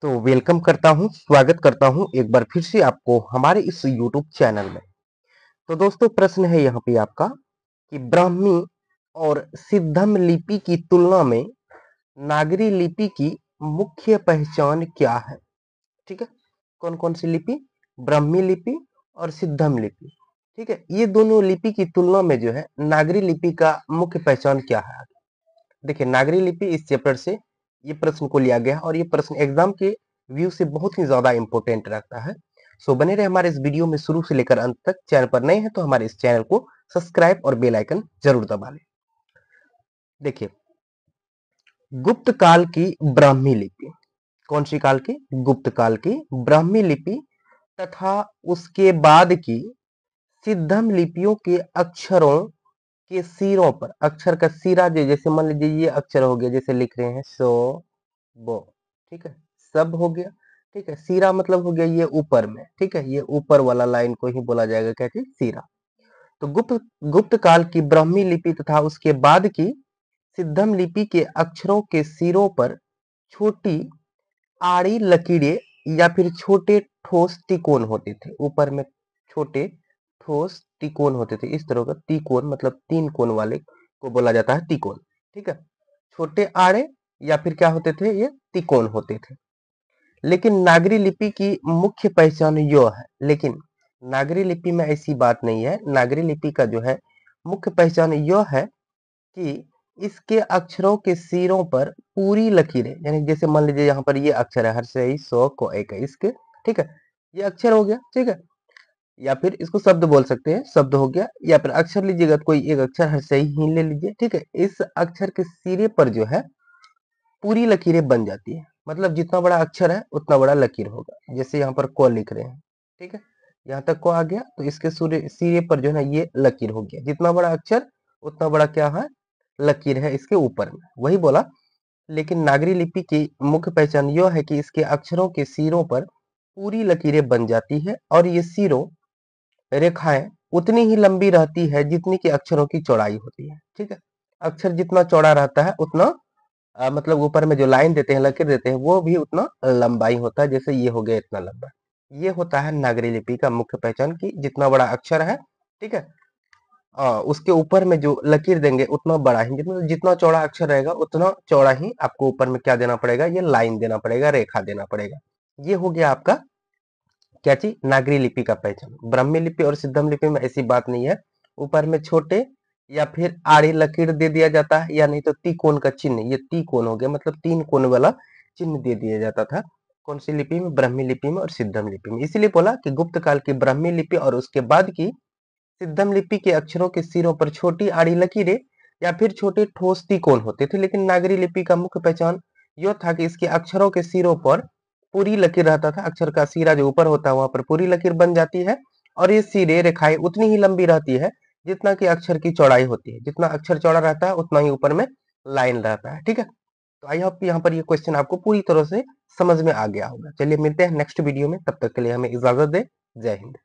तो वेलकम करता हूँ, स्वागत करता हूँ एक बार फिर से आपको हमारे इस यूट्यूब चैनल में। तो दोस्तों प्रश्न है यहाँ पे आपका कि ब्राह्मी और सिद्धम लिपि की तुलना में नागरी लिपि की मुख्य पहचान क्या है? ठीक है, कौन-कौन सी लिपि? ब्राह्मी लिपि और सिद्धम लिपि। ठीक है, ये दोनों लिपि की तुलना में जो है नागरी लिपि का मुख्य पहचान क्या है? देखिए नागरी लिपि इस चैप्टर से ये प्रश्न को लिया गया और ये प्रश्न एग्जाम के व्यू से बहुत ही ज्यादा इंपॉर्टेंट रहता है। सो बने रहे हमारे इस वीडियो में शुरू से लेकर अंत तक। चैनल पर नए हैं तो हमारे इस चैनल को सब्सक्राइब और बेल आइकन जरूर दबा लें। देखिए गुप्त काल की ब्राह्मी लिपि, कौन सी काल की? गुप्त काल की ब्राह्मी लिपि तथा उसके बाद की सिद्धम लिपियों के अक्षरों के सिरों पर, अक्षर का सिरा जो जैसे मान लीजिए ये अक्षर हो गया, जैसे लिख रहे हैं सो बो, ठीक है, सब हो गया। ठीक है, सिरा मतलब हो गया ये ऊपर में। ठीक है, ये ऊपर वाला लाइन को ही बोला जाएगा क्या चीज? सिरा। तो गुप्त गुप्त काल की ब्राह्मी लिपि तथा उसके बाद की सिद्धम लिपि के अक्षरों के सिरों पर छोटी आड़ी लकीरें या फिर छोटे ठोस तिकोन होते थे। ऊपर में छोटे ठोस तिकोन होते थे, इस तरह का तिकोन मतलब तीन कोण वाले को बोला जाता है तिकोन। ठीक है, छोटे आड़े या फिर क्या होते थे? ये तिकोन होते थे। लेकिन नागरी लिपि की मुख्य पहचान यो है, लेकिन नागरी लिपि में ऐसी बात नहीं है। नागरी लिपि का जो है मुख्य पहचान यह है कि इसके अक्षरों के सिरों पर पूरी लकीरें, यानी जैसे मान लीजिए यहाँ पर ये अक्षर है हर्षई सो को एक है इसके। ठीक है, ये अक्षर हो गया। ठीक है, या फिर इसको शब्द बोल सकते हैं, शब्द हो गया, या फिर अक्षर लीजिएगा तो कोई एक अक्षर हर्षई ही ले लीजिए। ठीक है, इस अक्षर के सिरे पर जो है पूरी लकीरें बन जाती है। मतलब जितना बड़ा अक्षर है उतना बड़ा लकीर होगा। जैसे यहाँ पर को लिख रहे हैं, ठीक है, यहाँ तक को आ गया तो इसके सिरे पर जो है ना ये लकीर हो गया। जितना बड़ा अक्षर उतना बड़ा क्या है? लकीर है इसके ऊपर में, वही बोला। लेकिन नागरी लिपि की मुख्य पहचान यह है कि इसके अक्षरों के सिरों पर पूरी लकीरें बन जाती है और ये सिरों रेखाएं उतनी ही लंबी रहती है जितनी कि अक्षरों की चौड़ाई होती है। ठीक है, अक्षर जितना चौड़ा रहता है उतना मतलब ऊपर में जो लाइन देते हैं, लकीर देते हैं, वो भी उतना लंबाई होता है। जैसे ये हो गया इतना लंबा। ये होता है नागरी लिपि का मुख्य पहचान की जितना बड़ा अक्षर है, ठीक है, उसके ऊपर में जो लकीर देंगे उतना बड़ा ही, जितना जितना चौड़ा अक्षर रहेगा उतना चौड़ा ही आपको ऊपर में क्या देना पड़ेगा? ये लाइन देना पड़ेगा, रेखा देना पड़ेगा। ये हो गया आपका क्या चीज? नागरी लिपि का पहचान। ब्राह्मी लिपि और सिद्धम लिपि में ऐसी बात नहीं है। ऊपर में छोटे या फिर आड़ी लकीर दे दिया जाता है, या नहीं तो तिकोन का चिन्ह, ये तिकोन हो गया मतलब तीन कोण वाला चिन्ह दे दिया जाता था। कौन सी लिपि में? ब्राह्मी लिपि में और सिद्धम लिपि में। इसीलिए बोला कि गुप्त काल की ब्राह्मी लिपि और उसके बाद की सिद्धम लिपि के अक्षरों के सिरों पर छोटी आड़ी लकीरें या फिर छोटे ठोस तिकोन होते थे। लेकिन नागरी लिपि का मुख्य पहचान यह था कि इसके अक्षरों के सिरों पर पूरी लकीर रहता था। अक्षर का सिरा जो ऊपर होता है वहां पर पूरी लकीर बन जाती है और ये सिरे रेखाएं उतनी ही लंबी रहती है जितना कि अक्षर की चौड़ाई होती है। जितना अक्षर चौड़ा रहता है उतना ही ऊपर में लाइन रहता है। ठीक है, तो आई होप यहाँ पर ये क्वेश्चन आपको पूरी तरह से समझ में आ गया होगा। चलिए मिलते हैं नेक्स्ट वीडियो में, तब तक के लिए हमें इजाजत दे। जय हिंद।